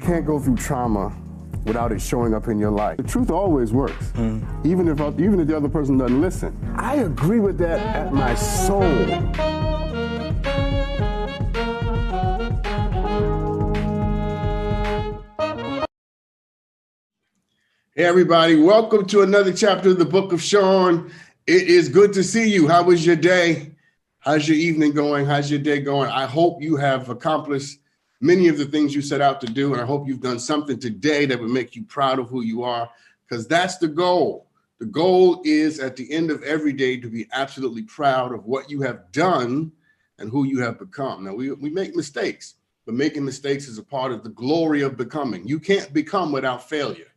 Can't go through trauma without it showing up in your life. The truth always works, even if the other person doesn't listen. I agree with that at my soul. Hey everybody, welcome to another chapter of the Book of Sean. It is good to see you. How was your day? How's your evening going? How's your day going? I hope you have accomplished many of the things you set out to do, and I hope you've done something today that would make you proud of who you are, because that's the goal. The goal is at the end of every day to be absolutely proud of what you have done and who you have become. Now, we make mistakes, but making mistakes is a part of the glory of becoming. You can't become without failure.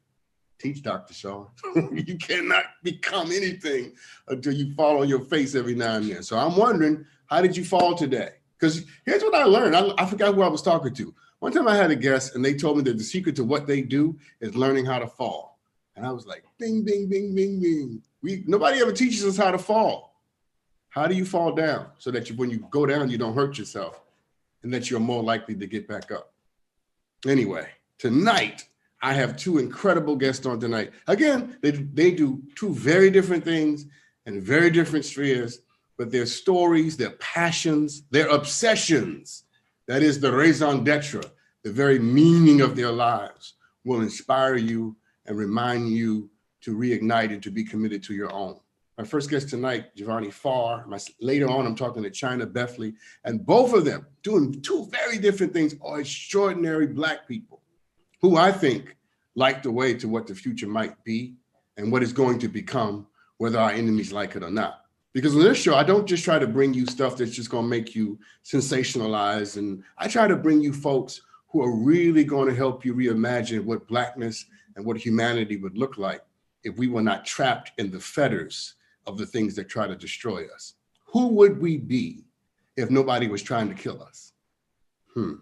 Teach Dr. Shaw. You cannot become anything until you fall on your face every now and then. So I'm wondering, how did you fall today? Because here's what I learned. I forgot who I was talking to. One time I had a guest and they told me that the secret to what they do is learning how to fall. And I was like, bing, bing, bing, bing, bing. Nobody ever teaches us how to fall. How do you fall down so that when you go down, you don't hurt yourself and that you're more likely to get back up? Anyway, tonight, I have two incredible guests on tonight. Again, they do two very different things in very different spheres, but their stories, their passions, their obsessions, that is the raison d'etre, the very meaning of their lives, will inspire you and remind you to reignite and to be committed to your own. My first guest tonight, Jovonni. Later on, I'm talking to China Bethley, and both of them doing two very different things are extraordinary Black people who I think light the way to what the future might be and what it's going to become, whether our enemies like it or not. Because on this show, I don't just try to bring you stuff that's just going to make you sensationalize. And I try to bring you folks who are really going to help you reimagine what Blackness and what humanity would look like if we were not trapped in the fetters of the things that try to destroy us. Who would we be if nobody was trying to kill us? Now,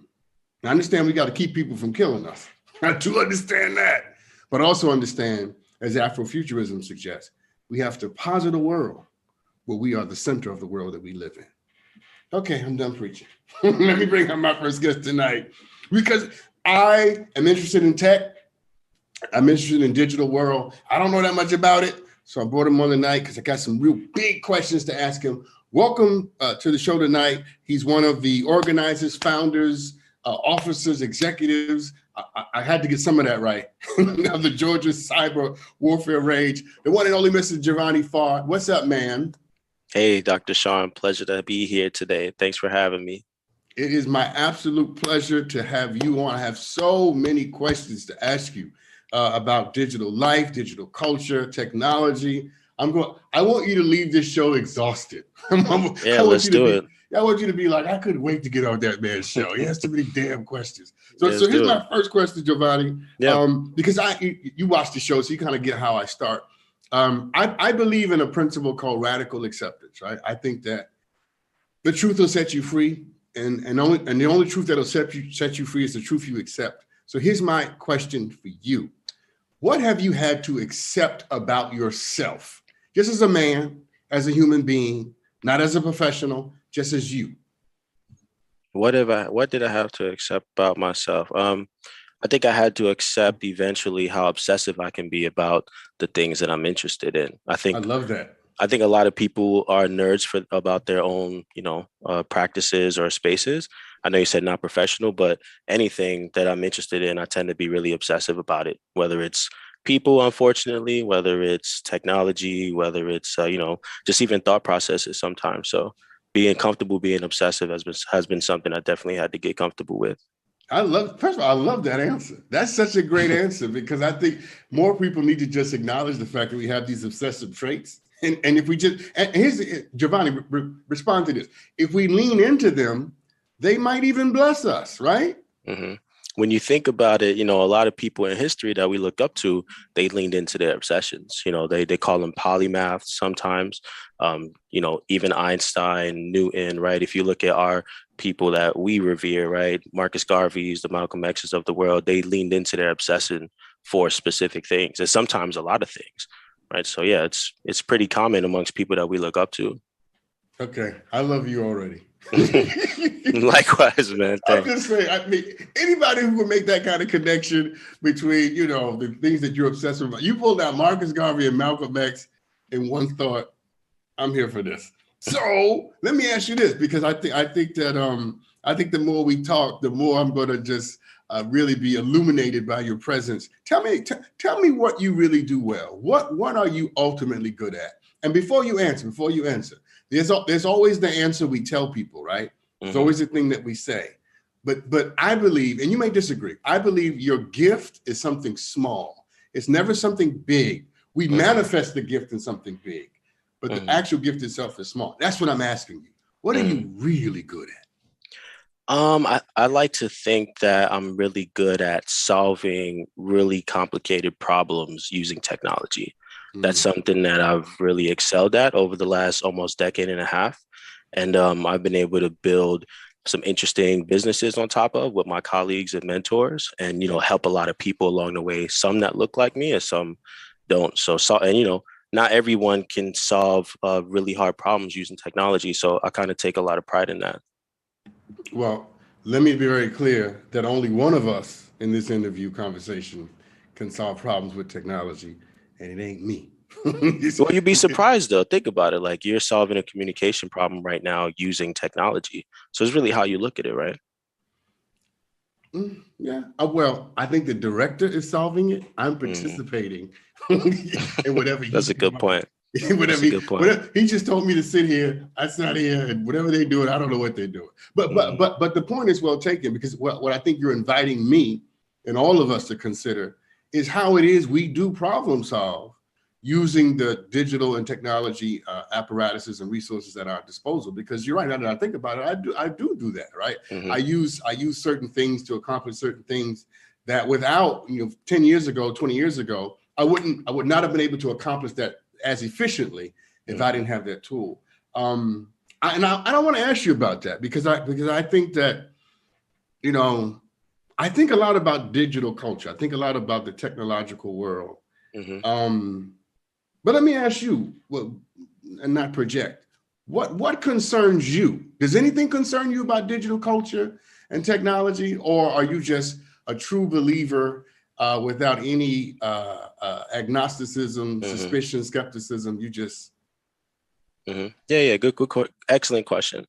I understand we got to keep people from killing us. I do understand that. But also understand, as Afrofuturism suggests, we have to posit a world where we are the center of the world that we live in. Okay, I'm done preaching. Let me bring on my first guest tonight, because I am interested in tech. I'm interested in digital world. I don't know that much about it, so I brought him on tonight because I got some real big questions to ask him. Welcome to the show tonight. He's one of the organizers, founders, officers, executives. I had to get some of that right. Of the Georgia cyber warfare rage, the one and only Mr. Jovonni Farr. What's up, man? Hey, Dr. Sean, pleasure to be here today. Thanks for having me. It is my absolute pleasure to have you on. I have so many questions to ask you about digital life, digital culture, technology. I want you to leave this show exhausted. Let's do it. I want you to be like, I couldn't wait to get on that man's show. He has too many damn questions. So here's my first question, Jovonni. Yeah. Because you watch the show, so you kind of get how I start. I believe in a principle called radical acceptance, right? I think that the truth will set you free, and the only truth that'll set you free is the truth you accept. So here's my question for you. What have you had to accept about yourself, just as a man, as a human being, not as a professional, just as you? What did I have to accept about myself? I think I had to accept eventually how obsessive I can be about the things that I'm interested in. I love that. I think a lot of people are nerds about their own, practices or spaces. I know you said not professional, but anything that I'm interested in, I tend to be really obsessive about it, whether it's people, unfortunately, whether it's technology, whether it's, just even thought processes sometimes. So being comfortable, being obsessive has been something I definitely had to get comfortable with. First of all, I love that answer. That's such a great answer, because I think more people need to just acknowledge the fact that we have these obsessive traits. And if we just, and here's Jovonni, respond to this. If we lean into them, they might even bless us, right? Mm-hmm. When you think about it, a lot of people in history that we look up to, they leaned into their obsessions. They call them polymaths sometimes. Even Einstein, Newton, right? If you look at our people that we revere, right? Marcus Garvey's, the Malcolm X's of the world, they leaned into their obsession for specific things, and sometimes a lot of things, right? So yeah, it's pretty common amongst people that we look up to. Okay, I love you already. Likewise, man. Thanks. I'm just saying, I mean, anybody who would make that kind of connection between, the things that you're obsessed with. You pulled out Marcus Garvey and Malcolm X in one thought. I'm here for this. So let me ask you this, because I think the more we talk, the more I'm going to just really be illuminated by your presence. Tell me what you really do well. What are you ultimately good at? And before you answer, there's always the answer we tell people, right? There's always the thing that we say. But I believe, and you may disagree, I believe your gift is something small. It's never something big. We manifest the gift in something big, but the actual gift itself is small. That's what I'm asking you. What are you really good at? I like to think that I'm really good at solving really complicated problems using technology. That's something that I've really excelled at over the last almost decade and a half. And I've been able to build some interesting businesses on top of with my colleagues and mentors and, help a lot of people along the way, some that look like me and some don't. Not everyone can solve really hard problems using technology. So I kind of take a lot of pride in that. Well, let me be very clear that only one of us in this interview conversation can solve problems with technology, and it ain't me. Well, you'd be surprised, though. Think about it. Like, you're solving a communication problem right now using technology. So it's really how you look at it, right? Yeah. Well, I think the director is solving it. I'm participating in whatever. That's a good point. Whatever, he just told me to sit here. I sat here, and whatever they're doing, I don't know what they're doing. But the point is well taken, because what I think you're inviting me and all of us to consider is how it is we do problem solve using the digital and technology apparatuses and resources at our disposal. Because you're right, now that I think about it, I do that, right? I use certain things to accomplish certain things that without 10 years ago, 20 years ago, I would not have been able to accomplish that as efficiently if I didn't have that tool. And I don't want to ask you about that because I think that, I think a lot about digital culture. I think a lot about the technological world. But let me ask you, and not project, what concerns you? Does anything concern you about digital culture and technology, or are you just a true believer without any agnosticism, suspicion, skepticism? You just Yeah, good, excellent question.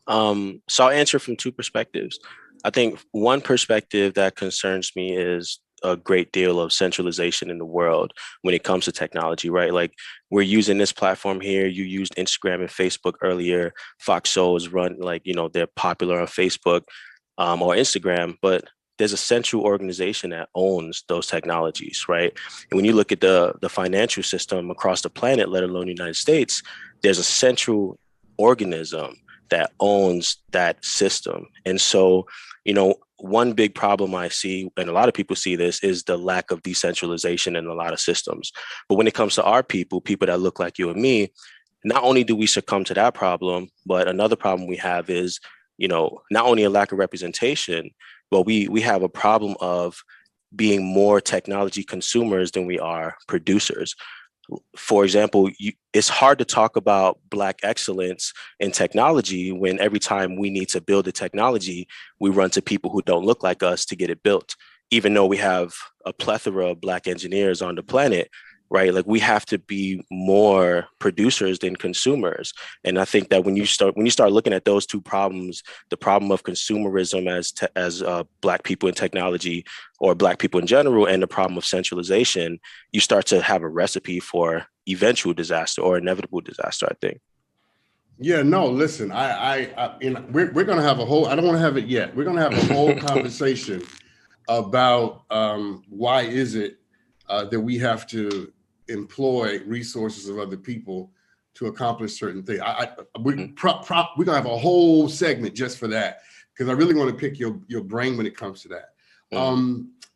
So I'll answer from two perspectives. I think one perspective that concerns me is a great deal of centralization in the world when it comes to technology, right? Like, we're using this platform here. You used Instagram and Facebook earlier. Fox shows run, they're popular on Facebook or Instagram, but there's a central organization that owns those technologies, right? And when you look at the financial system across the planet, let alone the United States, there's a central organism that owns that system. And so, one big problem I see, and a lot of people see this, is the lack of decentralization in a lot of systems. But when it comes to our people that look like you and me, not only do we succumb to that problem, but another problem we have is, not only a lack of representation, but we have a problem of being more technology consumers than we are producers. For example, it's hard to talk about Black excellence in technology when every time we need to build a technology, we run to people who don't look like us to get it built, even though we have a plethora of Black engineers on the planet, right? Like, we have to be more producers than consumers. And I think that when you start looking at those two problems, the problem of consumerism as Black people in technology or Black people in general, and the problem of centralization, you start to have a recipe for eventual disaster or inevitable disaster, I think. Yeah, no, listen, we're going to have a whole, I don't want to have it yet. We're going to have a whole conversation about why is it that we have to employ resources of other people to accomplish certain things. We're going to have a whole segment just for that, because I really want to pick your brain when it comes to that.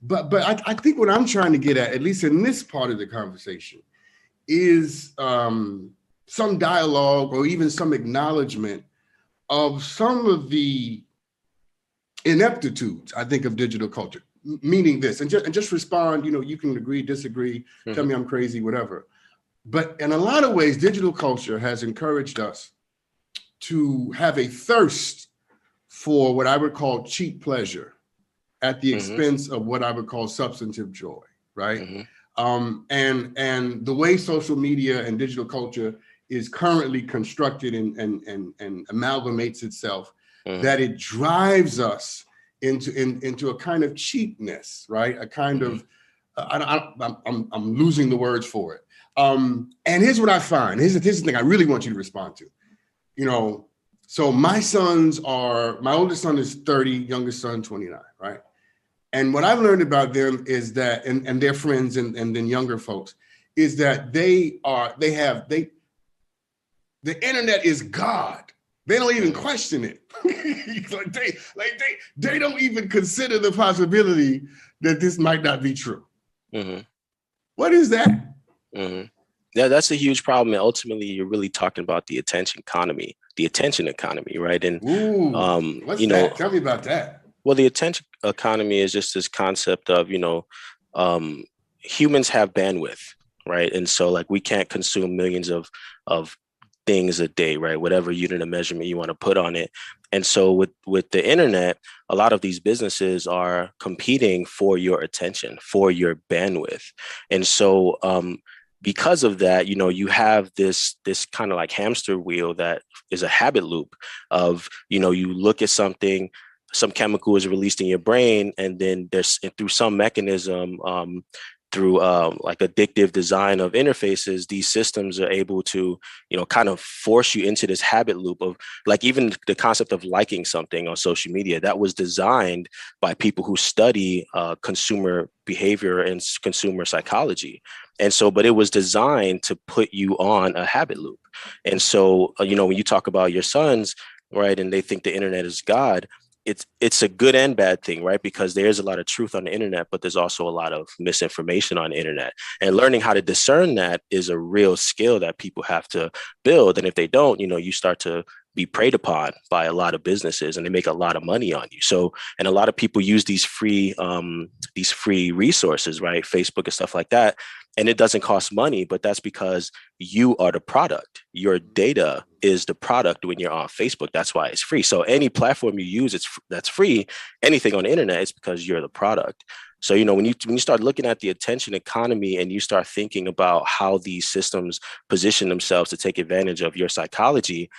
But I think what I'm trying to get at least in this part of the conversation, is some dialogue or even some acknowledgement of some of the ineptitudes, I think, of digital culture. Meaning this, and just respond, you can agree, disagree, tell me I'm crazy, whatever. But in a lot of ways, digital culture has encouraged us to have a thirst for what I would call cheap pleasure at the expense of what I would call substantive joy, right? And the way social media and digital culture is currently constructed and amalgamates itself, that it drives us into a kind of cheapness, right? A kind of, I'm losing the words for it. And here's what I find. Here's the thing I really want you to respond to. You know, so my oldest son is 30, youngest son 29, right? And what I've learned about them is that, and their friends and then younger folks, is that the internet is God. They don't even question it. They don't even consider the possibility that this might not be true. What is that? Yeah, that's a huge problem. And ultimately, you're really talking about the attention economy, right? And what's that? Tell me about that. Well, the attention economy is just this concept of, humans have bandwidth, right? And so like we can't consume millions of things a day, right? Whatever unit of measurement you want to put on it. And so with the internet, a lot of these businesses are competing for your attention, for your bandwidth. And so because of that, you have this kind of like hamster wheel that is a habit loop of, you look at something, some chemical is released in your brain, and then there's through some mechanism, through like addictive design of interfaces, these systems are able to, kind of force you into this habit loop of like even the concept of liking something on social media that was designed by people who study consumer behavior and consumer psychology. And so, but it was designed to put you on a habit loop. And so, when you talk about your sons, right, and they think the internet is God, it's a good and bad thing, right? Because there's a lot of truth on the internet, but there's also a lot of misinformation on the internet. And learning how to discern that is a real skill that people have to build. And if they don't, you start to be preyed upon by a lot of businesses, and they make a lot of money on you. So, and a lot of people use these free resources, right? Facebook and stuff like that. And it doesn't cost money, but that's because you are the product. Your data is the product when you're on Facebook. That's why it's free. So any platform you use, that's free. Anything on the internet is because you're the product. So, when you start looking at the attention economy and you start thinking about how these systems position themselves to take advantage of your psychology,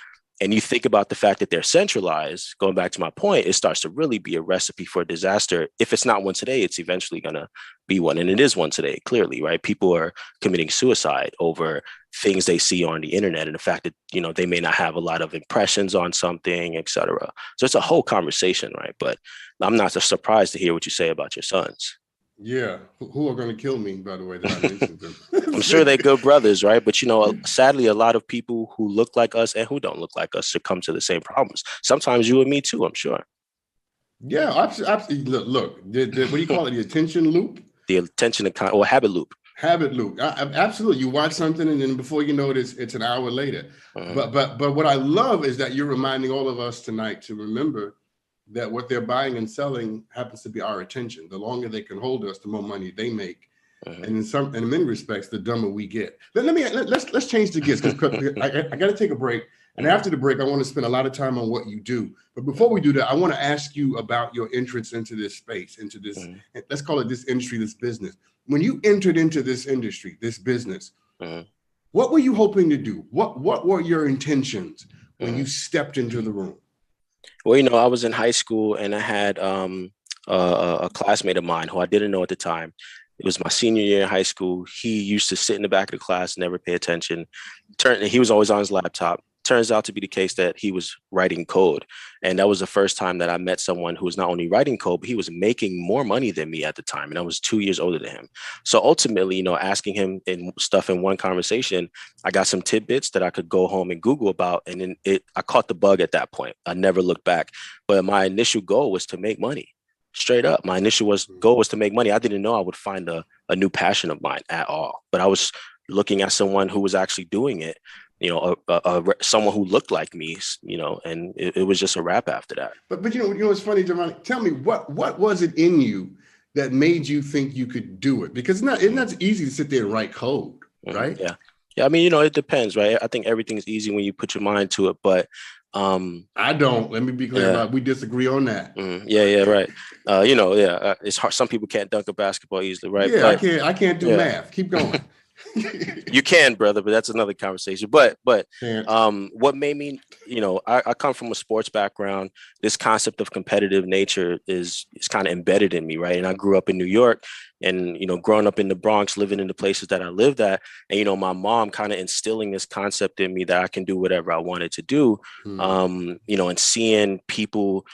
and you think about the fact that they're centralized, going back to my point, it starts to really be a recipe for disaster. If it's not one today, it's eventually going to be one. And it is one today, clearly, right? People are committing suicide over things they see on the internet and the fact that, they may not have a lot of impressions on something, et cetera. So it's a whole conversation, right? But I'm not surprised to hear what you say about your sons. Yeah, who are going to kill me, by the way, that I mentioned them. I'm sure they're good brothers, right? But, sadly, a lot of people who look like us and who don't look like us succumb to the same problems. Sometimes you and me too, I'm sure. Yeah, absolutely. Look, what do you call it? The attention loop? The attention or habit loop. Habit loop. Absolutely. You watch something and then before you know it, it's an hour later. But what I love is that you're reminding all of us tonight to remember that what they're buying and selling happens to be our attention. The longer they can hold us, the more money they make. And in many respects, the dumber we get. Let's change the gears because I got to take a break. And after the break, I want to spend a lot of time on what you do. But before we do that, I want to ask you about your entrance into this space, into this, let's call it this industry, this business. When you entered into this industry, this business, what were you hoping to do? What were your intentions when you stepped into the room? Well, I was in high school and I had a classmate of mine who I didn't know at the time. It was my senior year in high school. He used to sit in the back of the class, never pay attention. He was always on his laptop. Turns out to be the case that he was writing code. And that was the first time that I met someone who was not only writing code, but he was making more money than me at the time. And I was 2 years older than him. So ultimately, asking him stuff in one conversation, I got some tidbits that I could go home and Google about. And then I caught the bug at that point. I never looked back. But my initial goal was to make money. Straight up. My initial goal was to make money. I didn't know I would find a new passion of mine at all. But I was looking at someone who was actually doing it. Someone who looked like me, and it was just a wrap after that. But it's funny, Jovonni. Tell me what was it in you that made you think you could do it? Because it's not easy to sit there and write code, right? Yeah. Yeah, I mean, it depends, right? I think everything's easy when you put your mind to it, but I don't. Let me be clear about it. We disagree on that. Yeah, right. It's hard. Some people can't dunk a basketball easily, right? Yeah, but I can't do math. Keep going. You can, brother, but that's another conversation. But what made me, I come from a sports background. This concept of competitive nature is kind of embedded in me, right? And I grew up in New York, and growing up in the Bronx, living in the places that I lived at, and my mom kind of instilling this concept in me that I can do whatever I wanted to do. And seeing people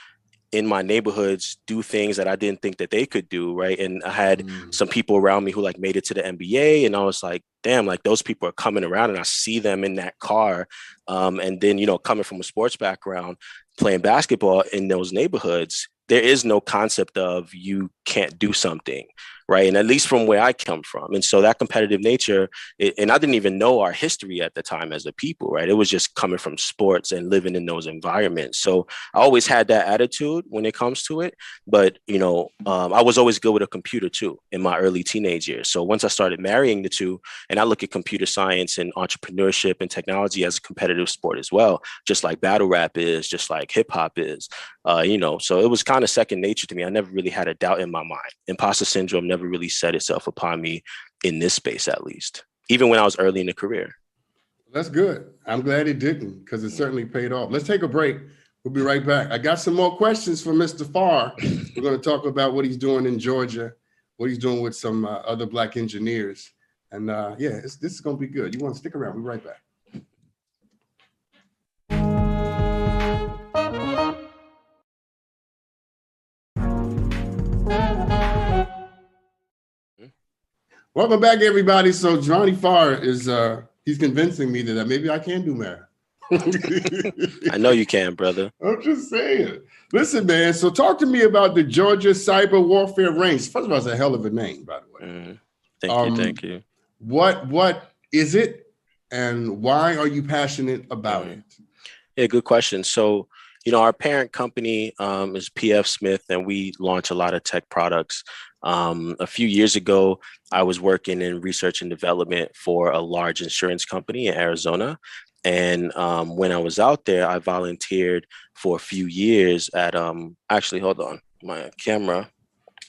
in my neighborhoods do things that I didn't think that they could do, right? And I had some people around me who like made it to the NBA, and I was like, damn, like those people are coming around, and I see them in that car. And then, coming from a sports background, playing basketball in those neighborhoods, there is no concept of you can't do something, right? And at least from where I come from. And so that competitive nature, and I didn't even know our history at the time as a people, right? It was just coming from sports and living in those environments. So I always had that attitude when it comes to it. But, I was always good with a computer too in my early teenage years. So once I started marrying the two, and I look at computer science and entrepreneurship and technology as a competitive sport as well, just like battle rap is, just like hip hop is, so it was kind of second nature to me. I never really had a doubt in my mind. Imposter syndrome never really set itself upon me in this space, at least, even when I was early in the career. That's good. I'm glad it didn't, because it certainly paid off. Let's take a break. We'll be right back. I got some more questions for Mr. Farr. We're going to talk about what he's doing in Georgia, what he's doing with some other Black engineers. And this is going to be good. You want to stick around. We'll be right back. Welcome back, everybody. So Jovonni Farr is he's convincing me that maybe I can do math. I know you can, brother. I'm just saying. Listen, man. So talk to me about the Georgia Cyber Warfare Range. First of all, it's a hell of a name, by the way. Thank you. What is it, and why are you passionate about it? Yeah, good question. So, our parent company is PF Smith, and we launch a lot of tech products. A few years ago, I was working in research and development for a large insurance company in Arizona. And when I was out there, I volunteered for a few years at, actually, hold on, my camera.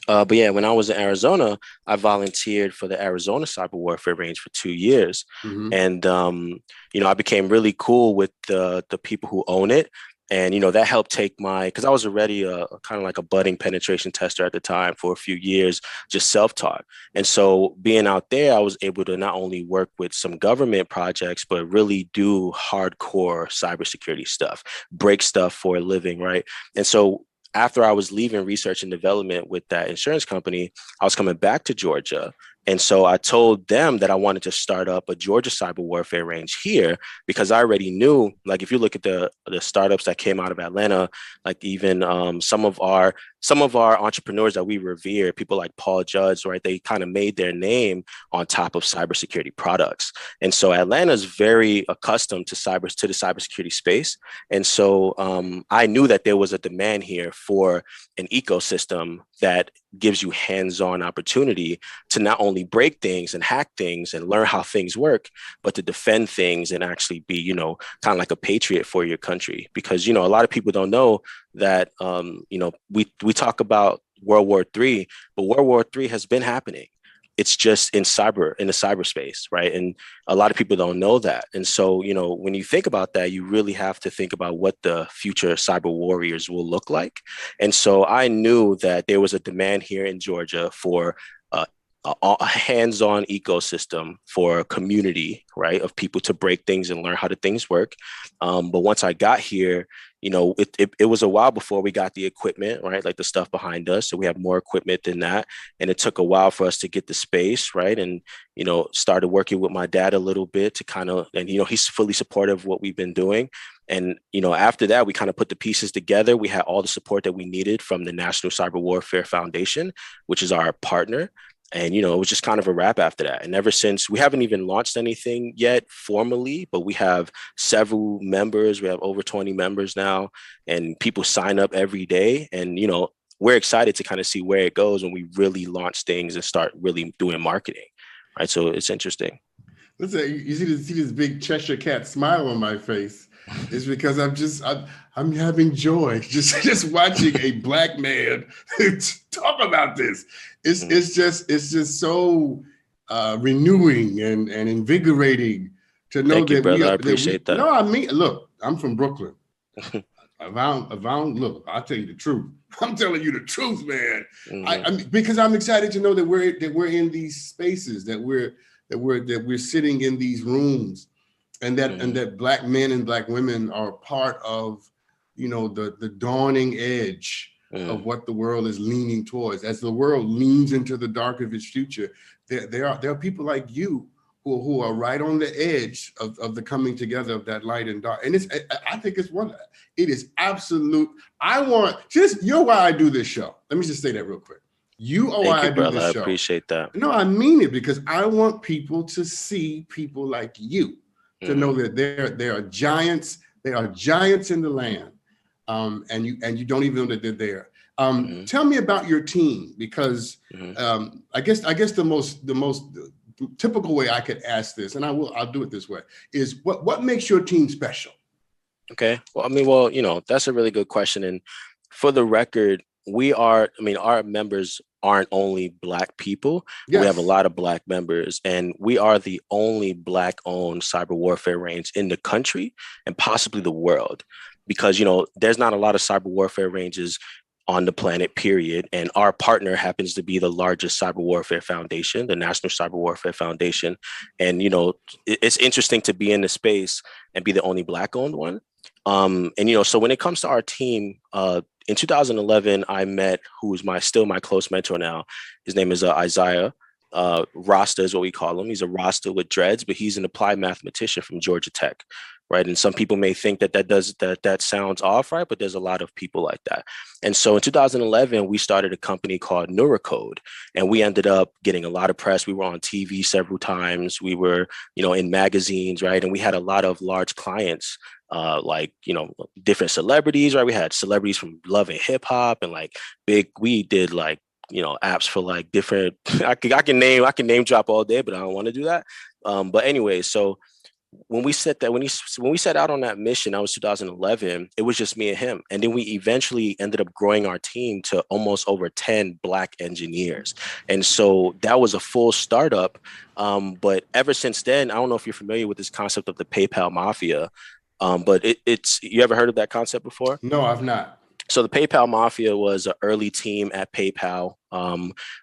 But yeah, when I was in Arizona, I volunteered for the Arizona Cyber Warfare Range for 2 years. And, I became really cool with the people who own it. And, that helped take because I was already a kind of like a budding penetration tester at the time for a few years, just self-taught. And so being out there, I was able to not only work with some government projects, but really do hardcore cybersecurity stuff, break stuff for a living, right? And so after I was leaving research and development with that insurance company, I was coming back to Georgia. And so I told them that I wanted to start up a Georgia Cyber Warfare Range here, because I already knew, like, if you look at the startups that came out of Atlanta, like even some of our entrepreneurs that we revere, people like Paul Judge, right? They kind of made their name on top of cybersecurity products. And so Atlanta is very accustomed to the cybersecurity space. And so I knew that there was a demand here for an ecosystem that gives you hands-on opportunity to not only break things and hack things and learn how things work, but to defend things and actually be, kind of like a patriot for your country. Because, a lot of people don't know that, we talk about World War III, but World War III has been happening. It's just in the cyberspace, right? And a lot of people don't know that. And so, when you think about that, you really have to think about what the future cyber warriors will look like. And so I knew that there was a demand here in Georgia for a hands-on ecosystem for a community, right, of people to break things and learn how things work. But once I got here, it was a while before we got the equipment, right, like the stuff behind us. So we have more equipment than that. And it took a while for us to get the space, right, and, started working with my dad a little bit to kind of, and, he's fully supportive of what we've been doing. And, after that, we kind of put the pieces together. We had all the support that we needed from the National Cyber Warfare Foundation, which is our partner. And, it was just kind of a wrap after that. And ever since, we haven't even launched anything yet formally, but we have several members. We have over 20 members now, and people sign up every day. And, we're excited to kind of see where it goes when we really launch things and start really doing marketing. Right. So it's interesting. Listen, you see this big Cheshire cat smile on my face. It's because I'm having joy just watching a Black man talk about this. It's just so renewing and invigorating to know Thank you, that brother. we are. I appreciate that. No, I mean, look, I'm from Brooklyn. Look, I'll tell you the truth. I'm telling you the truth, man. Because I'm excited to know that we're in these spaces, that we're sitting in these rooms, and that Black men and Black women are part of, the dawning edge of what the world is leaning towards. As the world leans into the dark of its future, there are people like you who are right on the edge of the coming together of that light and dark. And I think it's wonderful. It is absolute. You're why I do this show. Let me just say that real quick. You are why I do this show. I appreciate that. No, I mean it, because I want people to see people like you, to know that there are giants. There are giants in the land, and you don't even know that they're there. Tell me about your team, because I guess the most typical way I could ask this, and I'll do it this way, is what makes your team special? Okay. Well, that's a really good question. And for the record, our members aren't only Black people. Yes. We have a lot of Black members, and we are the only Black-owned cyber warfare range in the country and possibly the world, because, there's not a lot of cyber warfare ranges on the planet, period. And our partner happens to be the largest cyber warfare foundation, the National Cyber Warfare Foundation. And, it's interesting to be in the space and be the only Black-owned one. So when it comes to our team, in 2011, I met who's still my close mentor now. His name is Isaiah. Rasta is what we call him. He's a Rasta with dreads, but he's an applied mathematician from Georgia Tech, right? And some people may think that sounds off, right? But there's a lot of people like that. And so in 2011, we started a company called Neurocode, and we ended up getting a lot of press. We were on TV several times. We were, in magazines, right? And we had a lot of large clients, different celebrities, right? We had celebrities from Love and Hip Hop, and we did apps for different, I can name drop all day, but I don't want to do that. But anyway, so when we set out on that mission, that was 2011, it was just me and him. And then we eventually ended up growing our team to almost over 10 Black engineers. And so that was a full startup. But ever since then, I don't know if you're familiar with this concept of the PayPal Mafia, but you ever heard of that concept before? No, I've not. So the PayPal Mafia was an early team at PayPal.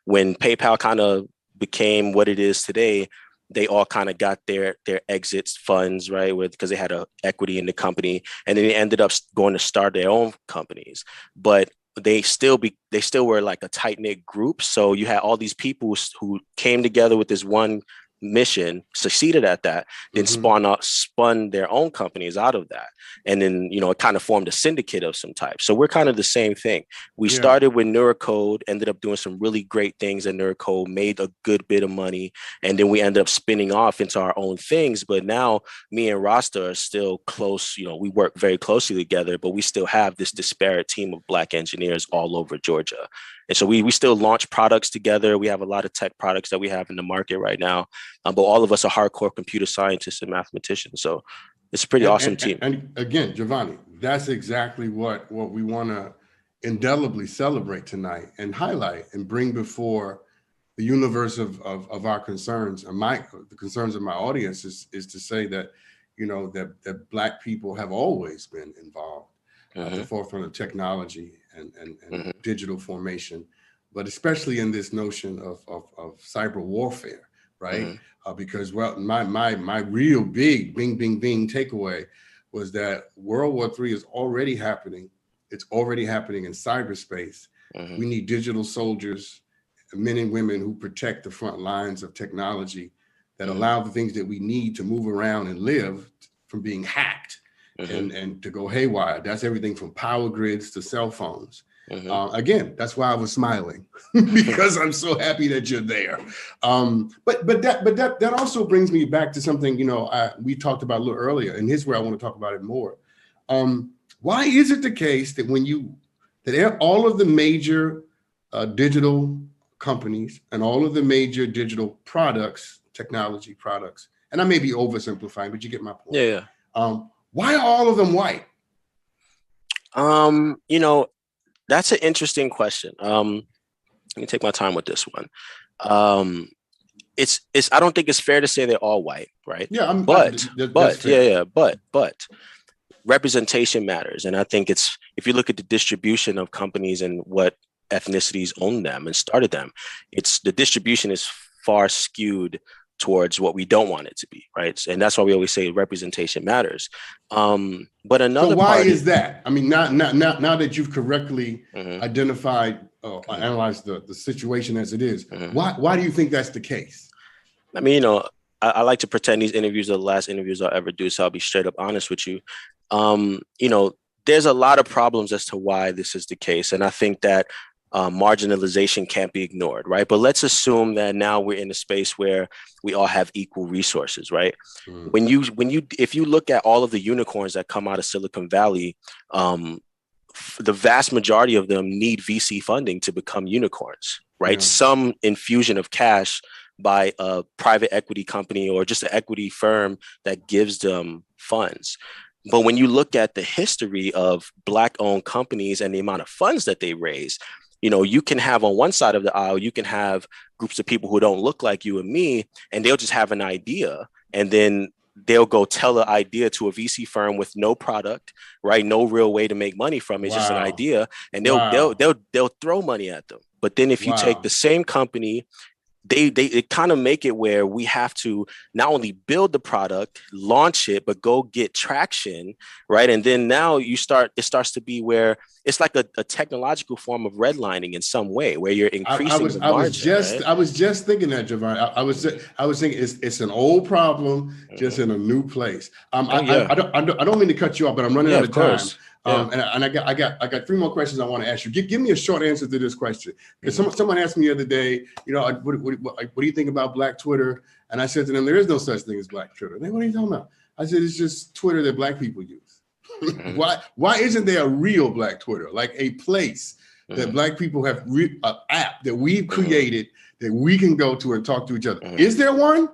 When PayPal kind of became what it is today, they all kind of got their exits funds, right? Because they had a equity in the company, and then they ended up going to start their own companies. But they still were like a tight knit group. So you had all these people who came together with this one mission, succeeded at that, then spun their own companies out of that. And then, it kind of formed a syndicate of some type. So we're kind of the same thing. We started with Neurocode, ended up doing some really great things at Neurocode, made a good bit of money. And then we ended up spinning off into our own things. But now me and Rasta are still close. We work very closely together, but we still have this disparate team of Black engineers all over Georgia. And so we still launch products together. We have a lot of tech products that we have in the market right now. But all of us are hardcore computer scientists and mathematicians. So it's a pretty awesome team. And again, Jovonni, that's exactly what we want to indelibly celebrate tonight and highlight and bring before the universe of our concerns, and the concerns of my audience is to say that, that Black people have always been involved at the forefront of technology and digital formation, but especially in this notion of cyber warfare, right? Because my real big bing takeaway was that World War III is already happening. It's already happening in cyberspace. We need digital soldiers, men and women who protect the front lines of technology that allow the things that we need to move around and live from being hacked. And to go haywire. That's everything from power grids to cell phones. Again, that's why I was smiling because I'm so happy that you're there. But that also brings me back to something we talked about a little earlier, and here's where I want to talk about it more. Why is it the case that all of the major digital companies and all of the major digital products, technology products, and I may be oversimplifying, but you get my point. Yeah. Why are all of them white? That's an interesting question. Let me take my time with this one. It's I don't think it's fair to say they're all white, right? Yeah, but representation matters. And I think if you look at the distribution of companies and what ethnicities own them and started them, the distribution is far skewed towards what we don't want it to be, right? And that's why we always say representation matters. But another so why is that? I mean, now that you've correctly identified, analyzed the situation as it is, why do you think that's the case? I mean, I like to pretend these interviews are the last interviews I'll ever do, so I'll be straight up honest with you. There's a lot of problems as to why this is the case, and I think that marginalization can't be ignored, right? But let's assume that now we're in a space where we all have equal resources, right? If you look at all of the unicorns that come out of Silicon Valley, the vast majority of them need VC funding to become unicorns, right? Yeah. Some infusion of cash by a private equity company or just an equity firm that gives them funds. But when you look at the history of Black-owned companies and the amount of funds that they raise, you can have on one side of the aisle, you can have groups of people who don't look like you and me, and they'll just have an idea. And then they'll go tell the idea to a VC firm with no product, right? No real way to make money from it. It's just an idea. And they'll throw money at them. But then if you take the same company, they kind of make it where we have to not only build the product, launch it, but go get traction, right? And then now it starts to be where it's like a technological form of redlining in some way, where you're increasing the margin. I was just thinking that, Jovonni. I was thinking it's an old problem, just in a new place. I don't mean to cut you off, but I'm running out of time. And I got three more questions I want to ask you. Give me a short answer to this question. Because someone asked me the other day, what do you think about Black Twitter? And I said to them, there is no such thing as Black Twitter. They, what are you talking about? I said, it's just Twitter that Black people use. Why isn't there a real Black Twitter, like a place that Black people have an app that we've created that we can go to and talk to each other? Is there one?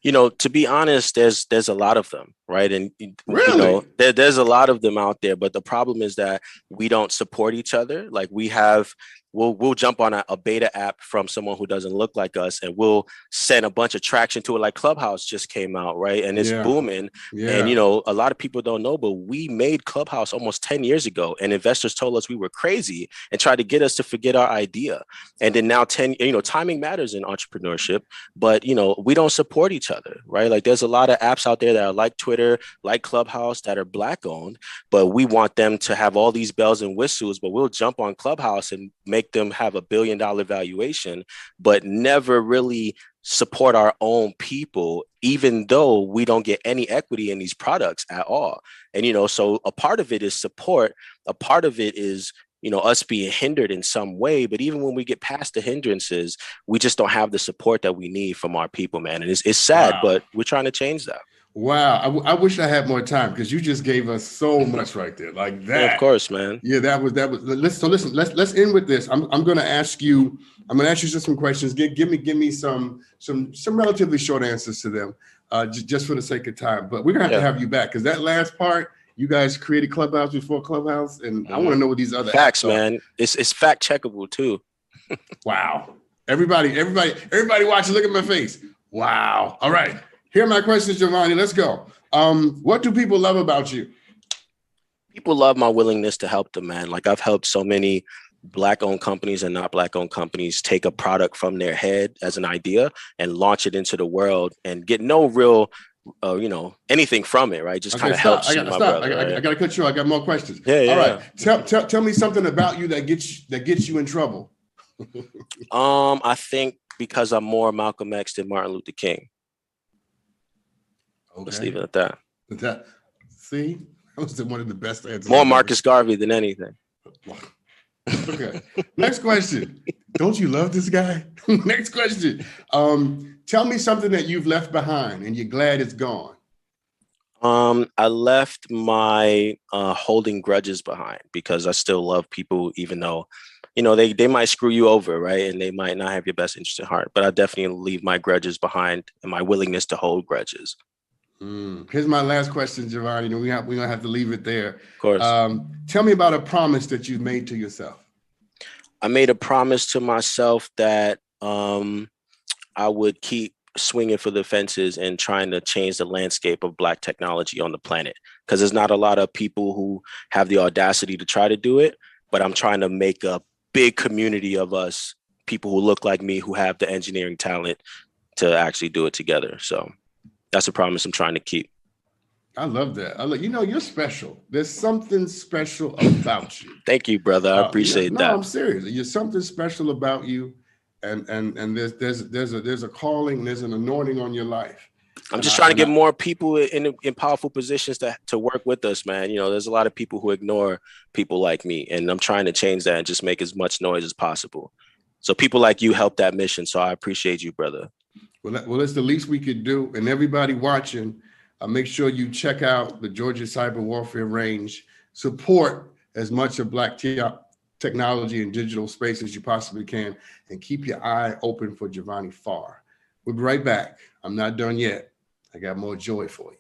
To be honest, there's a lot of them, right? And really? There's a lot of them out there, but the problem is that we don't support each other. Like we'll jump on a beta app from someone who doesn't look like us, and we'll send a bunch of traction to it. Like Clubhouse just came out, right? And it's booming. Yeah. And a lot of people don't know, but we made Clubhouse almost 10 years ago, and investors told us we were crazy and tried to get us to forget our idea. And then now timing matters in entrepreneurship, but we don't support each other, right? Like there's a lot of apps out there that are like Twitter, like Clubhouse, that are Black owned, but we want them to have all these bells and whistles, but we'll jump on Clubhouse and make them have $1 billion valuation, but never really support our own people, even though we don't get any equity in these products at all. And, so a part of it is support. A part of it is, us being hindered in some way. But even when we get past the hindrances, we just don't have the support that we need from our people, man. And it's sad, but we're trying to change that. Wow. I wish I had more time, because you just gave us so much right there, like that. Yeah, of course, man. Yeah, that was. Listen, let's end with this. I'm going to ask you just some questions. Give me some relatively short answers to them, just for the sake of time. But we're going to have to have you back, because that last part, you guys created Clubhouse before Clubhouse, and I want to know what these other facts, man. It's fact checkable too. Wow. Everybody watching, look at my face. Wow. All right. Here are my questions, Jovonni. Let's go. What do people love about you? People love my willingness to help them, man. Like I've helped so many Black-owned companies and not Black-owned companies take a product from their head as an idea and launch it into the world and get no real, anything from it, right? Just kind of helps. I got to cut you. I got more questions. Yeah. All right. Tell me something about you that gets you in trouble. I think because I'm more Malcolm X than Martin Luther King. Okay. Let's leave it at that. See, that was one of the best answers. More Marcus Garvey than anything. Okay. Next question. Don't you love this guy? Next question. Tell me something that you've left behind and you're glad it's gone. I left my holding grudges behind, because I still love people, even though they might screw you over, right? And they might not have your best interest at heart. But I definitely leave my grudges behind and my willingness to hold grudges. Here's my last question, Jovonni. We're gonna have to leave it there. Of course. Tell me about a promise that you made to yourself. I made a promise to myself that I would keep swinging for the fences and trying to change the landscape of Black technology on the planet. Because there's not a lot of people who have the audacity to try to do it, but I'm trying to make a big community of us, people who look like me, who have the engineering talent to actually do it together. So that's a promise I'm trying to keep. I love that. You're special. There's something special about you. Thank you, brother. I appreciate that. No, I'm serious. There's something special about you, and there's a calling, there's an anointing on your life. I'm just trying to get more people in powerful positions to work with us, man. There's a lot of people who ignore people like me, and I'm trying to change that and just make as much noise as possible. So people like you help that mission. So I appreciate you, brother. Well, it's the least we could do. And everybody watching, make sure you check out the Georgia Cyber Warfare Range. Support as much of Black technology and digital space as you possibly can, and keep your eye open for Jovonni Farr. We'll be right back. I'm not done yet. I got more joy for you.